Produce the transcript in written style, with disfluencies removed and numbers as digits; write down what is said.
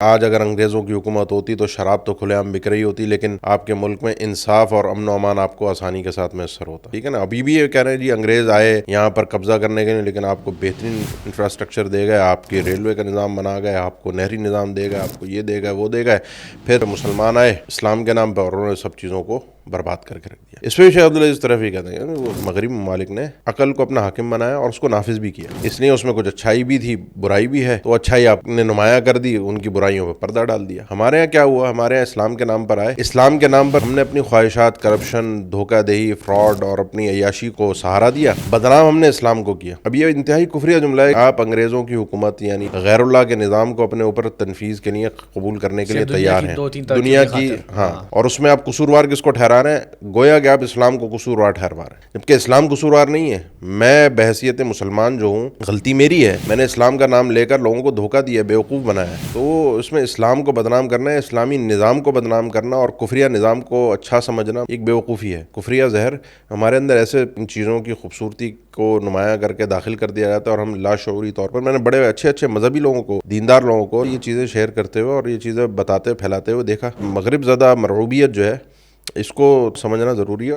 آج اگر انگریزوں کی حکومت ہوتی تو شراب تو کھلے عام بک رہی ہوتی، لیکن آپ کے ملک میں انصاف اور امن و امان آپ کو آسانی کے ساتھ میسر ہوتا، ٹھیک ہے نا۔ ابھی بھی یہ کہہ رہے ہیں جی انگریز آئے یہاں پر قبضہ کرنے کے لیے، لیکن آپ کو بہترین انفراسٹرکچر دے گئے، آپ کے ریلوے کا نظام بنا گئے، آپ کو نہری نظام دے گا، آپ کو یہ دے گا وہ دے گا۔ پھر مسلمان آئے اسلام کے نام پر اور انہوں نے سب چیزوں کو برباد کر کے رکھ دیا۔ اس پہ شیخ عبدالعزیز اس طرف ہی کہتے ہیں وہ مغربی ممالک نے عقل کو اپنا حاکم بنایا اور اس کو نافذ بھی کیا، اس لیے اس میں کچھ اچھائی بھی تھی برائی بھی ہے، تو اچھائی آپ نے نمایاں کر دی، ان کی برائیوں پہ پردہ ڈال دیا۔ ہمارے یہاں کیا ہوا، ہمارے یہاں اسلام کے نام پر آئے، اسلام کے نام پر ہم نے اپنی خواہشات، کرپشن، دھوکہ دہی، فراڈ اور اپنی عیاشی کو سہارا دیا، بدنام ہم نے اسلام کو کیا۔ اب یہ انتہائی کفریہ جملہ ہے، آپ انگریزوں کی حکومت یعنی غیر اللہ کے نظام کو اپنے اوپر تنفیذ کے لیے قبول کرنے کے لیے تیار ہیں، دنیا کی، ہاں، اور اس میں آپ قصوروار کس کو ٹھہرا رہے ہیں؟ گویا کہ آپ اسلام کو قصوروار ٹھہرا رہے ہیں، جبکہ اسلام قصوروار نہیں ہے۔ میں بحیثیت مسلمان جو ہوں، غلطی میری ہے، میں نے اسلام کا نام لے کر لوگوں کو دھوکہ دیا، بیوقوف بنایا ہے، تو اس میں اسلام کو بدنام کرنا ہے، اسلامی نظام کو بدنام کرنا اور کفریہ نظام کو اچھا سمجھنا ایک بیوقوفی ہے، کفریہ زہر۔ ہمارے اندر ایسے ان چیزوں کی خوبصورتی کو نمایاں کر کے داخل کر دیا جاتا ہے، اور ہم لاشعوری طور پر، میں نے بڑے اچھے مذہبی لوگوں کو، دیندار لوگوں کو یہ چیزیں شیئر کرتے ہوئے اور یہ چیزیں بتاتے پھیلاتے ہوئے دیکھا۔ مغرب زدہ مرعوبیت جو ہے اس کو سمجھنا ضروری ہے۔